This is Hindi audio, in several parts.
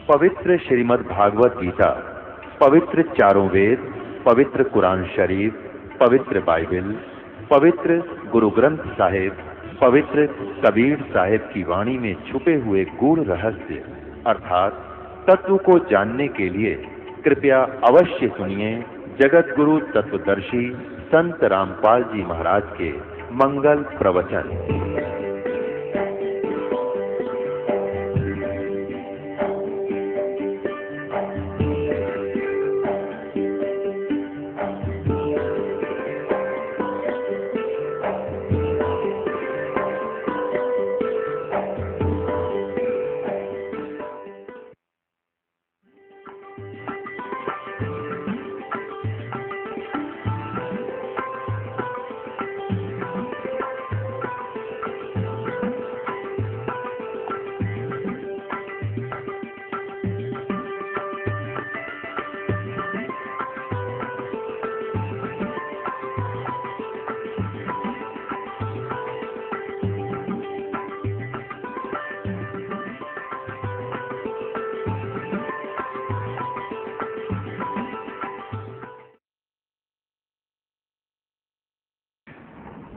पवित्र श्रीमद् भागवत गीता, पवित्र चारों वेद, पवित्र कुरान शरीफ, पवित्र बाइबल, पवित्र गुरु ग्रंथ साहिब, पवित्र कबीर साहिब की वाणी में छुपे हुए गूढ़ रहस्य अर्थात तत्व को जानने के लिए कृपया अवश्य सुनिए जगत गुरु तत्वदर्शी संत रामपाल जी महाराज के मंगल प्रवचन।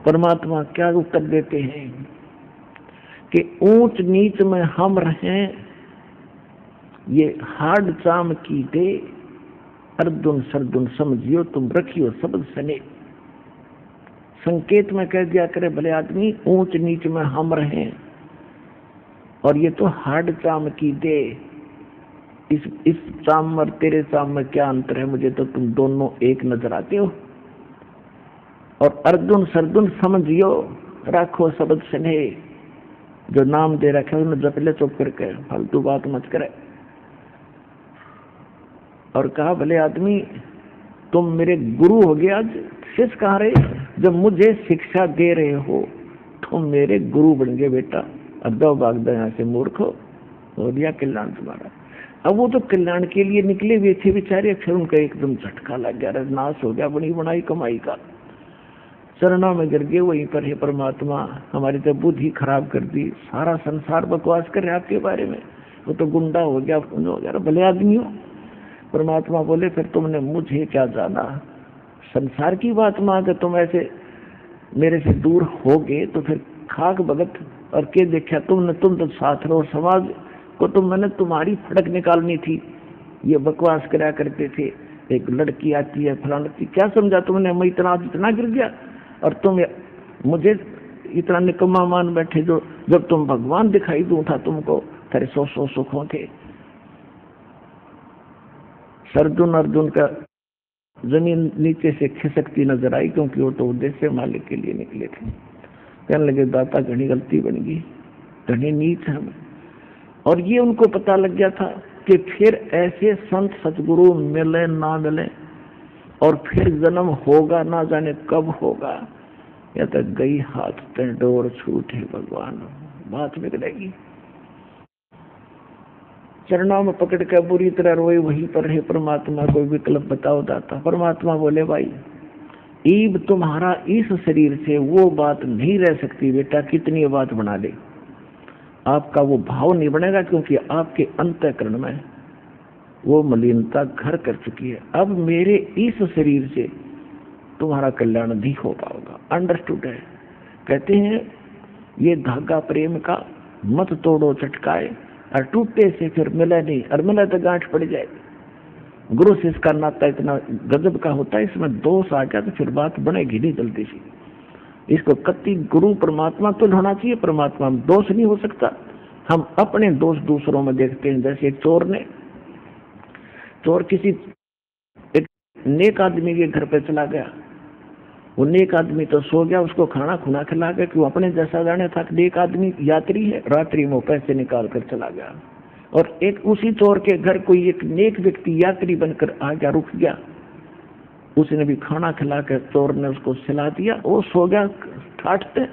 परमात्मा क्या उत्तर देते हैं कि ऊंच नीच में हम रहें, ये हाड चाम की दे, अर्जुन सरदुन समझियो तुम रखियो शब्द सने। संकेत में कह दिया करे भले आदमी ऊंच नीच में हम रहें, और ये तो हाड चाम की दे। इस चाम और तेरे चाम में क्या अंतर है? मुझे तो तुम दोनों एक नजर आते हो। और अर्जुन सरदुन समझियो राखो शब्द स्नेह, जो नाम दे रखे उन्हें जप ले चुप करके, फालतू बात मत करे। और कहा भले आदमी तुम मेरे गुरु हो गया, आज शिष्य कहा रहे, जब मुझे शिक्षा दे रहे हो तुम मेरे गुरु बन गए बेटा। अद्दो बागदा यहाँ से मूर्ख हो दिया कल्याण तुम्हारा। अब वो तो कल्याण के लिए निकले हुए थे बेचारे, अक्षर उनका एकदम झटका लग गया, नाश हो गया बनी बनाई कमाई का। चरणों में गिर गए। वहीं पर है परमात्मा हमारी तो बुद्धि खराब कर दी, सारा संसार बकवास कर रहे आपके बारे में, वो तो गुंडा हो गया भले आदमी हो। परमात्मा बोले फिर तुमने मुझे क्या जाना? संसार की बात में अगर तुम ऐसे मेरे से दूर हो गए तो फिर खाक भगत और के देखा तुमने, तुम तो साथ रहो, समाज को तो मैंने तुम्हारी फटक निकालनी थी। ये बकवास करा करते थे, एक लड़की आती है फलानी, क्या समझा तुमने? मैं इतना गिर गया और तुम मुझे इतना निकम्मा मान बैठे, जो जब तुम भगवान दिखाई दूं था तुमको, तेरे सौ सुखों थे। सरदुन अर्जुन का जमीन नीचे से खिसकती नजर आई, क्योंकि वो तो उद्देश्य मालिक के लिए निकले थे। कहने लगे दाता घनी गलती बन गई, घनी नीच है। और ये उनको पता लग गया था कि फिर ऐसे संत सतगुरु मिले ना मिले, और फिर जन्म होगा ना जाने कब होगा। या तो गई हाथ ते डोर छूटे भगवान, बात बिगड़ेगी। चरणों में पकड़ कर बुरी तरह रोए, वहीं पर है परमात्मा कोई विकल्प बताओ दाता। परमात्मा बोले भाई ईब तुम्हारा इस शरीर से वो बात नहीं रह सकती बेटा, कितनी बात बना ले, आपका वो भाव नहीं बनेगा, क्योंकि आपके अंतःकरण में वो मलिनता घर कर चुकी है। अब मेरे इस शरीर से तुम्हारा कल्याण नहीं हो पाएगा। अंडरस्टूड है? कहते हैं ये धागा प्रेम का मत तोड़ो चटकाए, और टूटे से फिर मिला नहीं, और मिला तो गांठ पड़ जाए। गुरु शिष्य का नाता इतना गजब का होता है, इसमें दोष आ गया तो फिर बात बनेगी नहीं जल्दी से। इसको कति गुरु परमात्मा तो होना चाहिए, परमात्मा में दोष नहीं हो सकता। हम अपने दोष दूसरों में देखते हैं। जैसे एक चोर किसी एक नेक आदमी के घर पे चला गया, वो नेक आदमी तो सो गया, उसको खाना खुना खिला के, क्यों अपने जैसा जाने था नेक आदमी यात्री है, रात्रि में पैसे निकाल कर चला गया। और एक उसी चोर के घर कोई एक नेक व्यक्ति यात्री बनकर आ गया, रुक गया, उसने भी खाना खिला कर चोर ने उसको सिला दिया, वो सो गया ठाठते,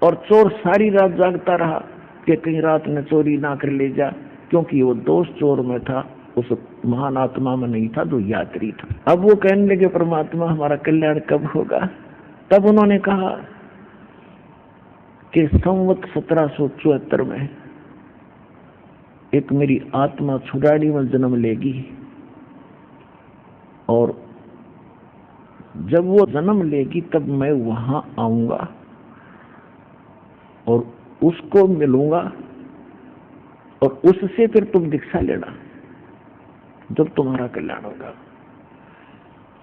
और चोर सारी रात जागता रहा कि कहीं रात में चोरी ना कर ले जा, क्योंकि वो दोष चोर में था, उस महान आत्मा में नहीं था जो यात्री था। अब वो कहने लगे परमात्मा हमारा कल्याण कब होगा? तब उन्होंने कहा कि संवत 1774 में एक मेरी आत्मा छुड़ाड़ी में जन्म लेगी, और जब वो जन्म लेगी तब मैं वहां आऊंगा और उसको मिलूंगा, और उससे फिर तुम दीक्षा लेना जब तुम्हारा कल्याण होगा।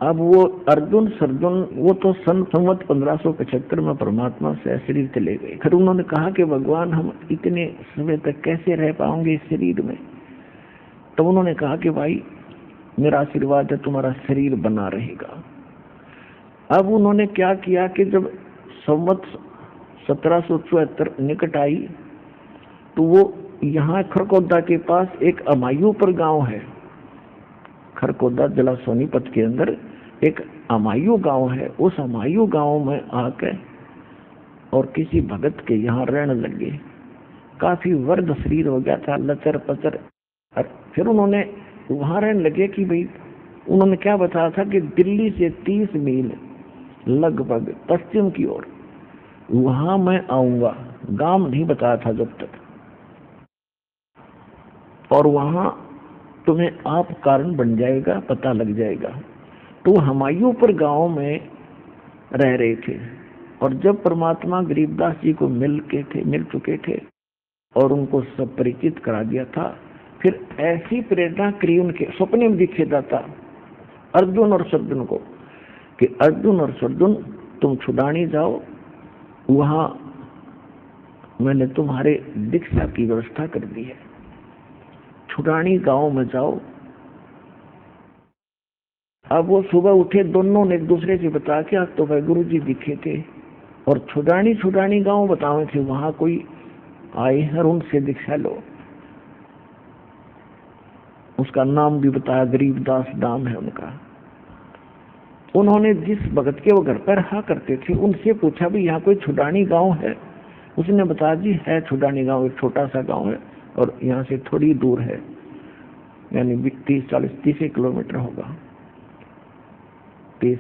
अब वो अर्जुन सर्जुन वो तो संवत 1575 में परमात्मा से शरीर चले गए। फिर उन्होंने कहा कि भगवान हम इतने समय तक कैसे रह पाएंगे इस शरीर में। तब उन्होंने कहा कि भाई मेरा आशीर्वाद है, तुम्हारा शरीर बना रहेगा। अब उन्होंने क्या किया कि जब संवत 1774 निकट आई तो वो यहाँ खरकोदा के पास एक अमायूपुर गांव है। खरकोदा जिला सोनीपत के अंदर एक अमायू गांव है। उस अमायू गांव में आके और किसी भगत के यहाँ रहने लगे। काफी वर्द शरीर हो गया था, लचर पचर। फिर उन्होंने वहां रहने लगे कि भाई उन्होंने क्या बताया था कि दिल्ली से 30 मील लगभग पश्चिम की ओर वहां मैं आऊंगा। गांव नहीं बताया था जब तक, और वहां तुम्हें आप कारण बन जाएगा, पता लग जाएगा। तो हमायूपुर गांव में रह रहे थे, और जब परमात्मा गरीबदास जी को मिल चुके थे और उनको सब परिचित करा दिया था, फिर ऐसी प्रेरणा करी उनके सपने में दिखे जाता अर्जुन और सर्जुन को कि अर्जुन और सर्जुन तुम छुड़ानी जाओ, वहां मैंने तुम्हारे दीक्षा की व्यवस्था कर दी है। छुड़ानी गांव में जाओ। अब वो सुबह उठे, दोनों ने एक दूसरे से बता के आज तो भाई गुरु जी दिखे थे, और छुड़ानी गांव बताए थे, वहां कोई आए हैं और उनसे दीक्षा लो। उसका नाम भी बताया, गरीबदास नाम है उनका। उन्होंने जिस भगत के वो घर पर रहा करते थे उनसे पूछा भी यहाँ कोई छुड़ानी गांव है। उसने बताया जी है छुड़ानी गांव, एक छोटा सा गांव है और यहाँ से थोड़ी दूर है, यानी 30 किलोमीटर होगा। 30।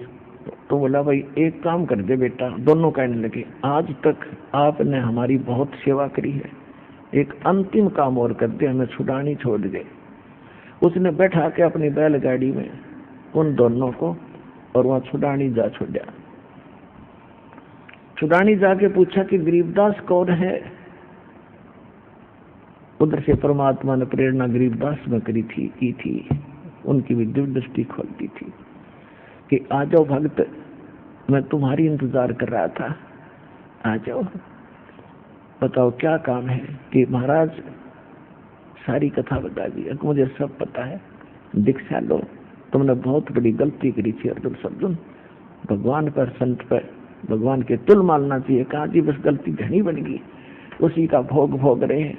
तो बोला भाई एक काम कर दे बेटा। दोनों कहने लगे आज तक आपने हमारी बहुत सेवा करी है, एक अंतिम काम और कर दे, हमें छुड़ानी छोड़ दे। उसने बैठा के अपनी बैलगाड़ी में उन दोनों को और वहां छुड़ानी जा छोड़ा। छुड़ानी जाके पूछा कि गरीबदास कौन है। उधर से परमात्मा ने प्रेरणा गरीबदास में की थी, उनकी भी दिव्य दृष्टि खोलती थी कि आ जाओ भक्त, मैं तुम्हारी इंतजार कर रहा था, आ जाओ, बताओ क्या काम है। कि महाराज सारी कथा बता दी, मुझे सब पता है, दीक्षा लो, तुमने बहुत बड़ी गलती करी थी अर्जुन सर्जुन, भगवान पर संत पर भगवान के तुल मानना चाहिए। कहा जी बस गलती घनी बन गई, उसी का भोग रहे हैं।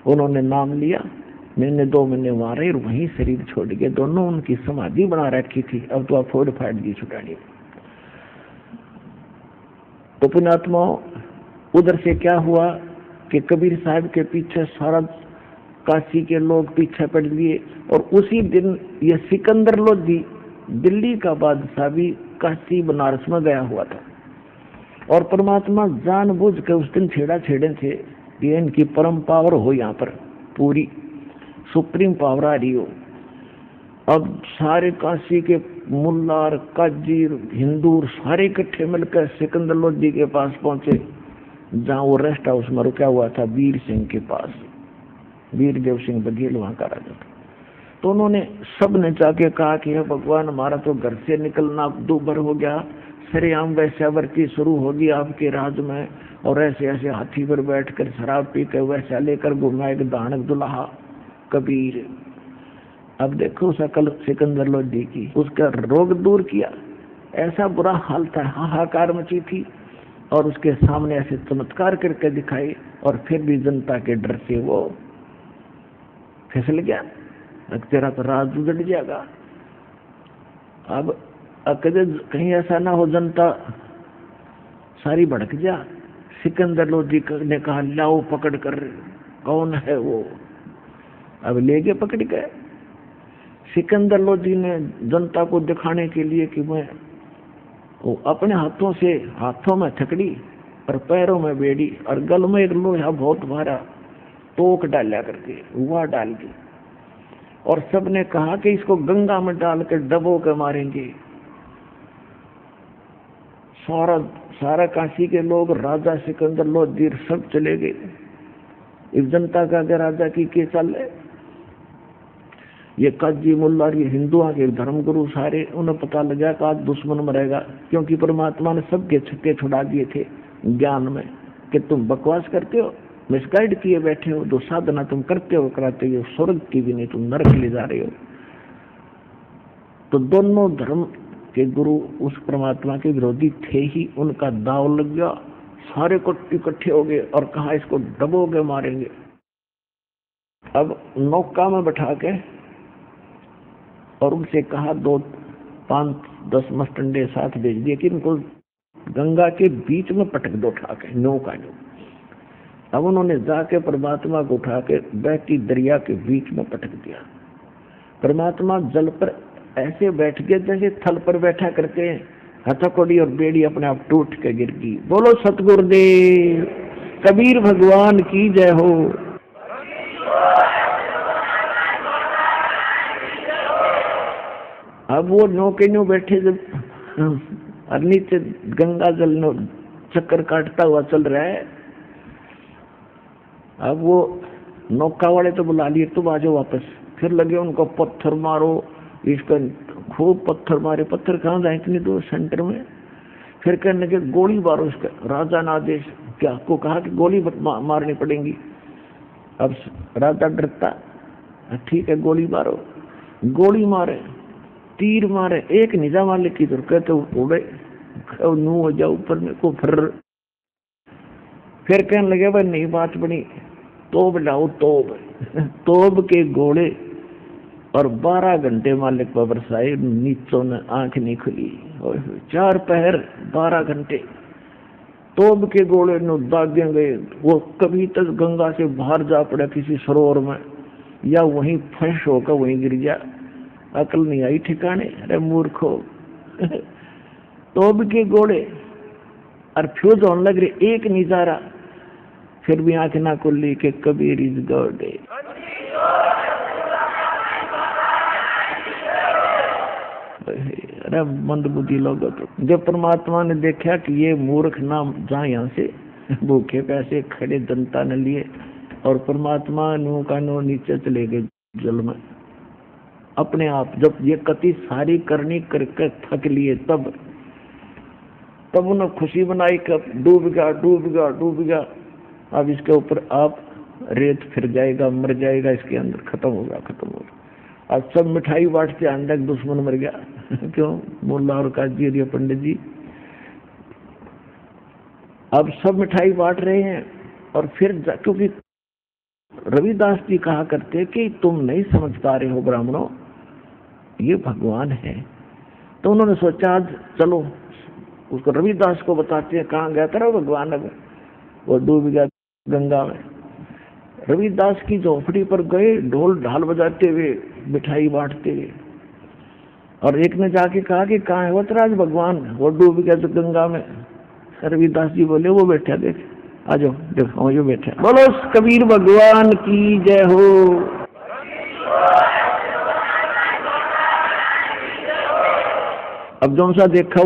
उन्होंने नाम लिया, मैंने 2 महीने वहां रहे और वहीं शरीर छोड़ गए। दोनों उनकी समाधि बना रखी थी, अब तो आप फोड़ फाड़ दी छुड़ानी। तो पुण्यात्मा उधर से क्या हुआ कि कबीर साहब के पीछे सारा काशी के लोग पीछे पड़ लिए, और उसी दिन ये सिकंदर लोधी दिल्ली का बादशाह भी काशी बनारस में गया हुआ था। और परमात्मा जानबूझ के उस दिन छेड़े थे कि इनकी परम पावर हो, यहाँ पर पूरी सुप्रीम पावर आ रही हो। अब सारे काशी के मुल्लार काजी हिंदू सारे इकट्ठे मिलकर सिकंदर लोधी के पास पहुंचे, जहां वो रेस्ट हाउस में रुका हुआ था वीर सिंह के पास। वीर देव सिंह बघेल वहां का राजा था। तो उन्होंने सब ने जाके कहा कि भगवान हमारा तो घर से निकलना दूभर हो गया, सरेआम वैश्यावृत्ति शुरू होगी आपके राज में, और ऐसे ऐसे हाथी पर बैठकर शराब पी कर वैसा लेकर घुमाएगा दानक दुल्हा कबीर। अब देखो सकल सिकंदर लोधी की, उसका रोग दूर किया, ऐसा बुरा हाल था, हाहाकार मची थी, और उसके सामने ऐसे चमत्कार करके दिखाई, और फिर भी जनता के डर से वो फिसल गया। तेरा तो राज उजड़ जाएगा। अब कहीं ऐसा ना हो जनता सारी भड़क जा। सिकंदर लोधी ने कहा लाओ पकड़ कर, कौन है वो। अब ले गए पकड़ के। सिकंदर लोधी ने जनता को दिखाने के लिए कि मैं वो अपने हाथों में थकड़ी और पैरों में बेड़ी और गल में एक लोहा बहुत भारा तोक डाला करके हुआ डाल दी, और सबने कहा कि इसको गंगा में डाल कर डबो के मारेंगे। सारा काशी के लोग, राजा सिकंदर लोधीर सब चले गए। इस जनता का अगर राजा की के चल है, ये काजी मुल्ला, ये हिंदुओं के धर्मगुरु सारे, उन्हें पता लगा कि आज दुश्मन मरेगा, क्योंकि परमात्मा ने सबके छक्के छुड़ा दिए थे ज्ञान में कि तुम बकवास करते हो, मिसगाइड किए बैठे हो, जो साधना तुम करते हो कराते हो स्वर्ग की भी नहीं, तुम नरक ले जा रहे हो। तो दोनों धर्म के गुरु उस परमात्मा के विरोधी थे ही, उनका दाव लग गया, सारे को इकट्ठे हो गए और कहा इसको डबो के मारेंगे। अब नौका में बैठा के और उनसे कहा 2-5-10 मस्टंडे साथ भेज दिए कि इनको गंगा के बीच में पटक दो उठा के नौका जो। अब उन्होंने जाके परमात्मा को उठा के बहती दरिया के बीच में पटक दिया। परमात्मा जल पर ऐसे बैठ गए जैसे थल पर बैठा करते हैं, हथकड़ी और बेड़ी अपने आप टूट के गिर गई। बोलो सतगुरुदेव कबीर भगवान की जय हो। अब वो नौके न्यू बैठे जब और नीचे गंगा जल चक्कर काटता हुआ चल रहा है। अब वो नौका वाले तो बुला लिए, तुम आ जाओ वापस। फिर लगे उनको पत्थर मारो, इसका खूब पत्थर मारे। पत्थर कहाँ जाए इतनी दूर, सेंटर में। फिर कहने लगे गोली मारो इसका। राजा ने आदेश क्या को कहा कि गोली मारनी पड़ेगी। अब राजा डरता, ठीक है गोली मारो। गोली मारे, तीर मारे, एक निजा मालिक की दूर कहते उड़े नू हो जाओ ऊपर में को। फिर कहने लगे भाई नहीं बात बनी, तोब लाओ तोब। तोब के गोले और 12 घंटे मालिक पर बरसाए, नीचों ने आंख नहीं खुली। 4 पहर 12 घंटे तोब के गोले नो दागे गए। वो कभी तक गंगा से बाहर जा पड़ा किसी सरोवर में, या वहीं फंस होकर वहीं गिर गया। अकल नहीं आई ठिकाने। अरे मूर्खो तोब के गोले और फ्यूज होने लग रहे, एक निजारा। फिर भी आंख ना खुली के कबीर इज गॉड। अरे मंदबुद्धि लोग। तो जब परमात्मा ने देखा कि ये मूर्ख ना जा यहाँ से, भूखे पैसे खड़े जनता ने लिए, और परमात्मा नो का नो नीचे चले गए जल में अपने आप। जब ये कति सारी करनी करके थक लिए, तब उन्हें खुशी बनाई कि डूब गया डूब गया डूब गया। अब इसके ऊपर आप रेत फिर जाएगा, मर जाएगा, इसके अंदर खत्म होगा खत्म होगा। अब सब मिठाई बांटते, अंदर दुश्मन मर गया। क्यों? मुल्ला और काजी और ये पंडित जी अब सब मिठाई बांट रहे हैं। और फिर क्योंकि रविदास जी कहा करते कि तुम नहीं समझ पा रहे हो ब्राह्मणों, ये भगवान है। तो उन्होंने सोचा आज चलो उसको रविदास को बताते हैं कहाँ गया था भगवान। अब वो डूब गया गंगा में। रविदास की झोपड़ी पर गए, ढोल ढाल बजाते हुए, मिठाई बांटते हुए। और एक ने जाके कहा कि कहाँ है वो तेरा भगवान, वो डूब गया तो गंगा में। रविदास जी बोले वो बैठा, देख आ जाओ, देखो जो बैठा। बोलो कबीर भगवान की जय हो। अब जो सा देखा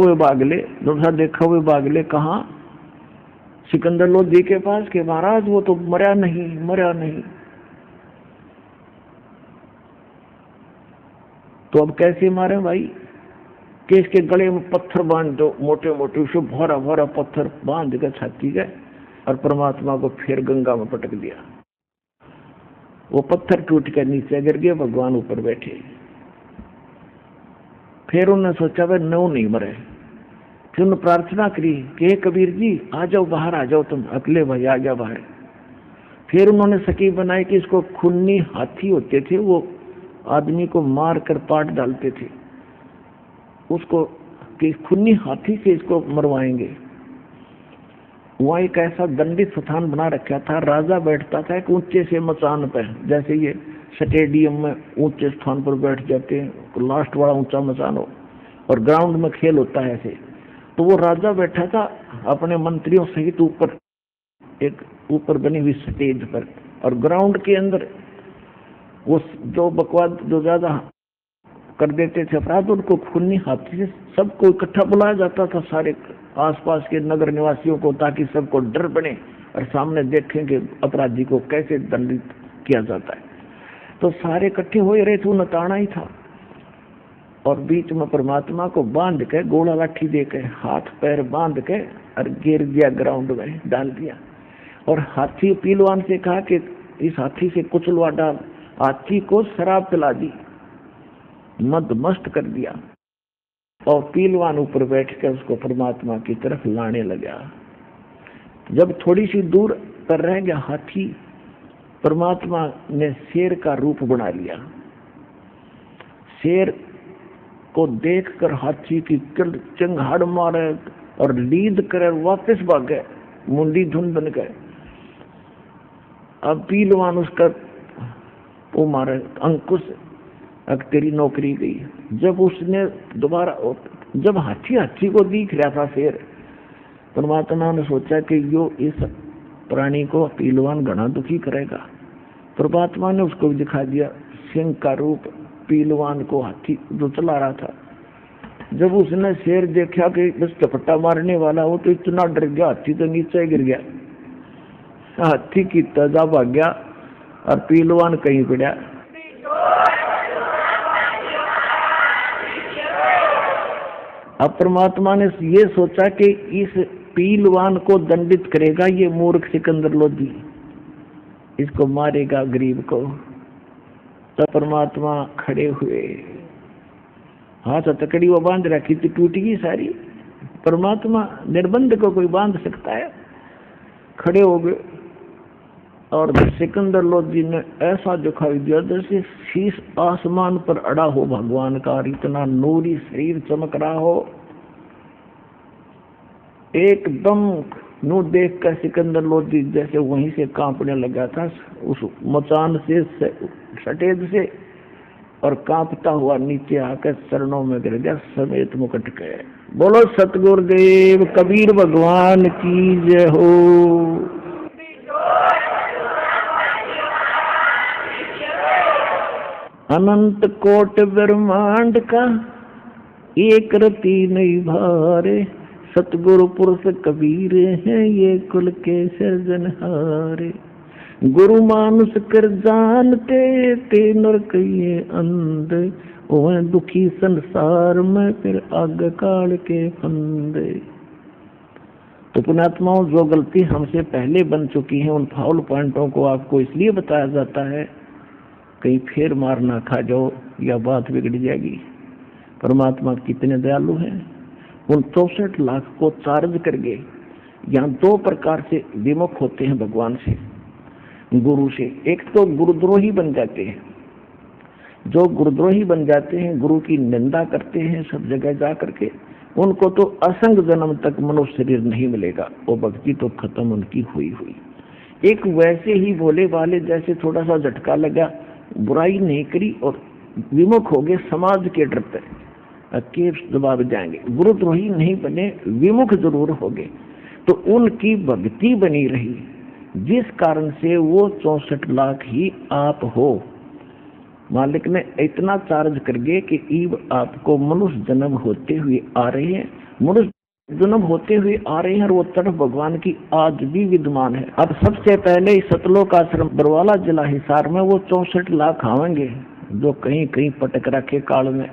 हुए बागले कहाँ? सिकंदर लोधी के पास के महाराज वो तो मरा नहीं। तो अब कैसे मारे भाई? कि इसके गले में पत्थर बांध दो, मोटे मोटे, उसे भरा भरा पत्थर बांध कर छाती गए और परमात्मा को फिर गंगा में पटक दिया। वो पत्थर टूट कर नीचे गिर गए, भगवान ऊपर बैठे। फिर उन्होंने सोचा भाई नौ नहीं मरे। फिर उन्होंने प्रार्थना करी कि हे कबीर जी आ जाओ, बाहर आ जाओ, तुम अकेले भाई आ गया बाहर। फिर उन्होंने सकी बनाई कि इसको खूनी हाथी होते थे, वो आदमी को मार कर पाट डालते थे, उसको कि खूनी हाथी से इसको मरवाएंगे। वहाँ एक ऐसा दंडित स्थान बना रखा था, राजा बैठता था एक ऊंचे से मचान पर, जैसे ये स्टेडियम में ऊंचे स्थान पर बैठ जाते हैं, तो लास्ट वाला ऊंचा मचान हो, और ग्राउंड में खेल होता है ऐसे। तो वो राजा बैठा था अपने मंत्रियों सहित ऊपर, एक ऊपर बनी हुई स्टेज पर, और ग्राउंड के अंदर वो जो बकवाद जो ज्यादा कर देते थे अपराध, उनको खूनी हाथी से सबको इकट्ठा बुलाया जाता था, सारे आसपास के नगर निवासियों को, ताकि सबको डर बने और सामने देखें कि अपराधी को कैसे दंडित किया जाता है। तो सारे इकट्ठे हो रहे थे, नताना ही था। और बीच में परमात्मा को बांध के, गोला लाठी दे के, हाथ पैर बांध के और गिर दिया, ग्राउंड में डाल दिया। और हाथी पीलवान से कहा कि इस हाथी से कुचलवा डाल। हाथी को शराब पिला दी, मद मस्त कर दिया, और पीलवान ऊपर बैठ कर उसको परमात्मा की तरफ लाने लगा। जब थोड़ी सी दूर पर रह गया हाथी, परमात्मा ने शेर का रूप बना लिया। शेर को देखकर हाथी की चिंगाड़ मारे और लीद कर वापस भागे, मुंडी धुन बन गए। अब पीलवान उसका वो मारे अंकुश, अब तेरी नौकरी गई। जब उसने दोबारा, जब हाथी को दिख रहा था शेर, परमात्मा ने सोचा कि यो इस प्राणी को पीलवान घना दुखी करेगा। परमात्मा ने उसको दिखा दिया सिंह का रूप, पीलवान को हाथी जो चला रहा था। जब उसने शेर देखा कि बस चपट्टा मारने वाला हो, तो इतना डर गया, हाथी तो नीचे गिर गया। हाथी की तजा भाग गया और पीलवान कहीं पड़ा। अब परमात्मा ने ये सोचा कि इस पीलवान को दंडित करेगा ये मूर्ख सिकंदर लोधी, इसको मारेगा गरीब को। तो परमात्मा खड़े हुए, हाथ हथकड़ी वो बांध रखी थी, टूट गई सारी। परमात्मा निर्बंध को कोई बांध सकता है? खड़े हो गए और सिकंदर लोधी ने ऐसा दिखाई दिया जैसे शीश आसमान पर अड़ा हो भगवान का, इतना नूरी शरीर चमक रहा हो। एकदम नू देख कर सिकंदर लोधी जैसे वहीं से कांपने लगा था, उस मचान से सटेद से, और कांपता हुआ नीचे आकर चरणों में गिर गया समेत मुकुट के। बोलो सतगुरुदेव कबीर भगवान की जय हो। अनंत कोट ब्रह्मांड का एक रति नहीं भारे, सतगुरु पुरुष कबीर हैं ये कुल के सृजनहारे। गुरु मानुष कर जानते ते नर कहिए अंध, वह दुखी संसार में फिर आग काल के फंदे। तो पुण्यात्माओं, जो गलती हमसे पहले बन चुकी है उन फाउल पॉइंटों को आपको इसलिए बताया जाता है कहीं फिर मार ना खा जाओ या बात बिगड़ जाएगी। परमात्मा कितने दयालु हैं। उन 64 लाख को चार्ज करके यहाँ दो प्रकार से विमुख होते हैं भगवान से, गुरु से। एक तो गुरुद्रोही बन जाते हैं। जो गुरुद्रोही बन जाते हैं, गुरु की निंदा करते हैं सब जगह जा करके, उनको तो असंग जन्म तक मनुष्य शरीर नहीं मिलेगा, वो भक्ति तो खत्म उनकी हुई। एक वैसे ही भोले वाले जैसे थोड़ा सा झटका लगा, बुराई नहीं करी और विमुख हो गए समाज के डर पर, केस दबाव जाएंगे। गुरुद्रोही नहीं बने, विमुख जरूर हो गए, तो उनकी भक्ति बनी रही, जिस कारण से वो 64 लाख ही आप हो। मालिक ने इतना चार्ज कर गए कि ईब आपको मनुष्य जन्म होते हुए आ रहे हैं, मनुष्य जन्म होते हुए आ रहे हैं, और वो तरफ भगवान की आज भी विद्यमान है। अब सबसे पहले इस सतलोक आश्रम बरवाला जिला हिसार में वो 64 लाख आवेंगे जो कहीं कहीं पटक रखे काल में,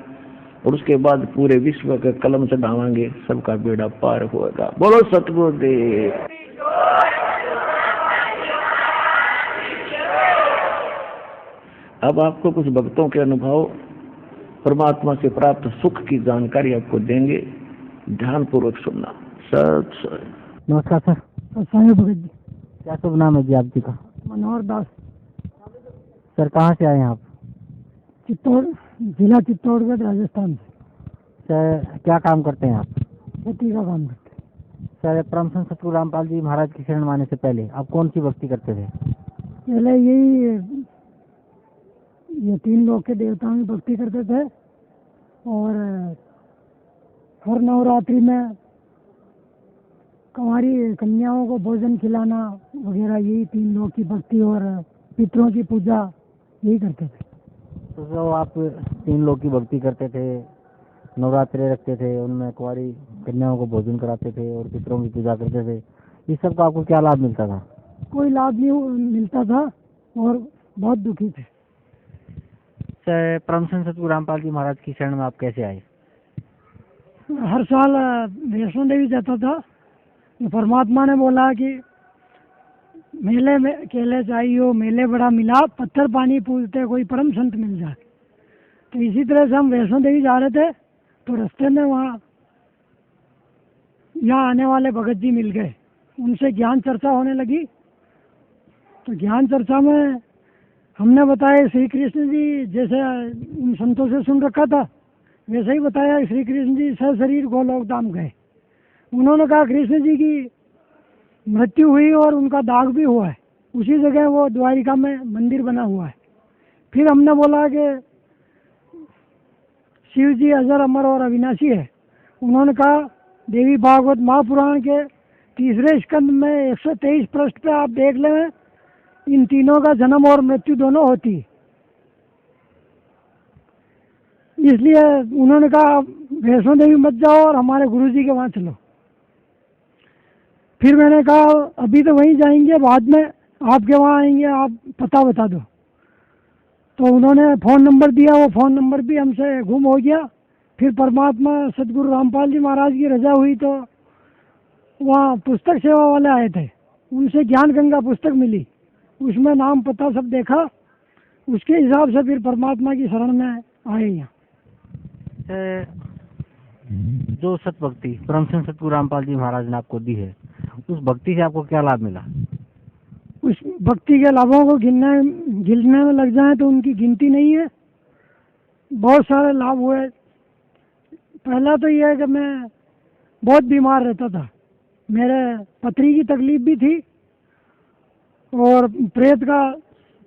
और उसके बाद पूरे विश्व का कलम चढ़ावांगे, सबका बेड़ा पार होगा। बोलो सतगुरुदेव। अब आपको कुछ भक्तों के अनुभव, परमात्मा से प्राप्त सुख की जानकारी आपको देंगे, ध्यान पूर्वक सुनना। सर नमस्कार सर। स्वामी भगत जी। क्या शुभ नाम है जी आप जी का? मनोहर दास। सर कहाँ से आए हैं आप? चित्तौड़, जिला चित्तौड़गढ़, राजस्थान। सर क्या काम करते हैं आप? खेती का काम करते हैं। सर परम संत सतगुरु रामपाल जी महाराज की शरण माने से पहले आप कौन सी भक्ति करते थे? पहले ये 3 लोक के देवताओं की भक्ति करते थे, और हर नवरात्रि में कुंवारी कन्याओं को भोजन खिलाना वगैरह, यही 3 लोक की भक्ति। और पितरों की पूजा यही करते थे। तो जो आप 3 लोग की भक्ति करते थे, नवरात्रे रखते थे, उनमें कुंवारी कन्याओं को भोजन कराते थे और पितरों की पूजा करते थे, इस सब का आपको क्या लाभ मिलता था? कोई लाभ नहीं मिलता था और बहुत दुखी थे। परम संत सतगुरु रामपाल जी महाराज की शरण में आप कैसे आए? हर साल वैष्णो देवी जाता था। परमात्मा ने बोला कि मेले में केले चाहिए, मेले बड़ा मिला, पत्थर पानी पूजते कोई परम संत मिल जाए। तो इसी तरह से हम वैष्णो देवी जा रहे थे, तो रास्ते में वहाँ यहाँ आने वाले भगत जी मिल गए। उनसे ज्ञान चर्चा होने लगी। तो ज्ञान चर्चा में हमने बताया श्री कृष्ण जी, जैसे उन संतों से सुन रखा था वैसे ही बताया, श्री कृष्ण जी सशरीर गोलोक धाम गए। उन्होंने कहा कृष्ण जी की मृत्यु हुई और उनका दाग भी हुआ है, उसी जगह वो द्वारिका में मंदिर बना हुआ है। फिर हमने बोला कि शिव जी अजर अमर और अविनाशी है। उन्होंने कहा देवी भागवत महापुराण के 3रे स्कंद में 123 पृष्ठ पे आप देख लें, इन तीनों का जन्म और मृत्यु दोनों होती है। इसलिए उन्होंने कहा वैष्णो देवी मत जाओ और हमारे गुरुजी के वहाँ चलो। फिर मैंने कहा अभी तो वहीं जाएंगे, बाद में आपके वहाँ आएंगे, आप पता बता दो। तो उन्होंने फ़ोन नंबर दिया, वो फ़ोन नंबर भी हमसे गुम हो गया। फिर परमात्मा सतगुरु रामपाल जी महाराज की रजा हुई तो वहाँ पुस्तक सेवा वाले आए थे, उनसे ज्ञान गंगा पुस्तक मिली, उसमें नाम पता सब देखा, उसके हिसाब से फिर परमात्मा की शरण में आए यहाँ। जो सतभक्ति परम संत सतगुरु रामपाल जी महाराज ने आपको दी है, उस भक्ति से आपको क्या लाभ मिला? उस भक्ति के लाभों को गिनने में लग जाए तो उनकी गिनती नहीं है। बहुत सारे लाभ हुए। पहला तो यह है कि मैं बहुत बीमार रहता था, मेरे पथरी की तकलीफ भी थी और प्रेत का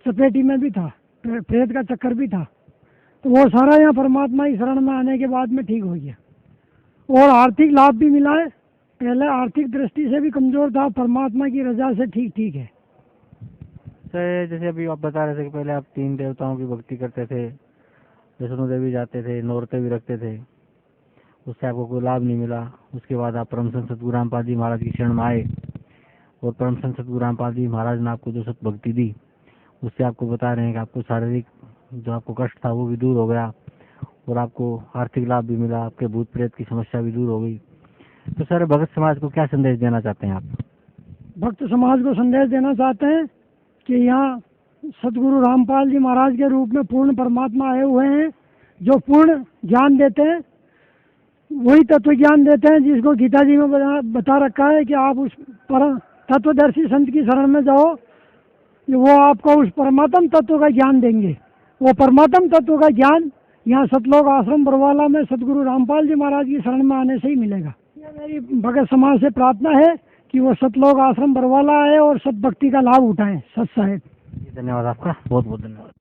चपेटी में भी था, प्रेत का चक्कर भी था। तो वो सारा यहाँ परमात्मा की शरण में आने के बाद में ठीक हो गया। और आर्थिक लाभ भी मिला है। पहले आर्थिक दृष्टि से भी कमज़ोर था, परमात्मा की रजा से ठीक है। सर जैसे अभी आप बता रहे थे कि पहले आप 3 देवताओं की भक्ति करते थे, वैष्णो देवी जाते थे, नौरते भी रखते थे, उससे आपको कोई लाभ नहीं मिला। उसके बाद आप परम संत सतगुरु रामपाल जी महाराज की शरण में आए और परम संत सतगुरु रामपाल जी महाराज ने आपको जो सतभक्ति दी, उससे आपको बता रहे हैं कि आपको शारीरिक जो आपको कष्ट था वो भी दूर हो गया और आपको आर्थिक लाभ भी मिला, आपके भूत प्रेत की समस्या भी दूर हो गई। तो सर भगत समाज को क्या संदेश देना चाहते हैं आप? भक्त समाज को संदेश देना चाहते हैं कि यहाँ सतगुरु रामपाल जी महाराज के रूप में पूर्ण परमात्मा आए हुए हैं, जो पूर्ण ज्ञान देते हैं, वही तत्व ज्ञान देते हैं जिसको गीता जी में बता रखा है कि आप उस परम तत्वदर्शी संत की शरण में जाओ, वो आपको उस परमात्म तत्व का ज्ञान देंगे। वो परमात्म तत्व का ज्ञान यहाँ सतलोक आश्रम बरवाला में सतगुरु रामपाल जी महाराज की शरण में आने से ही मिलेगा। ये मेरी भगत समाज से प्रार्थना है कि वो सतलोक आश्रम बरवाला आए और सतभक्ति का लाभ उठाएं। सत साहेब, धन्यवाद आपका, बहुत बहुत धन्यवाद।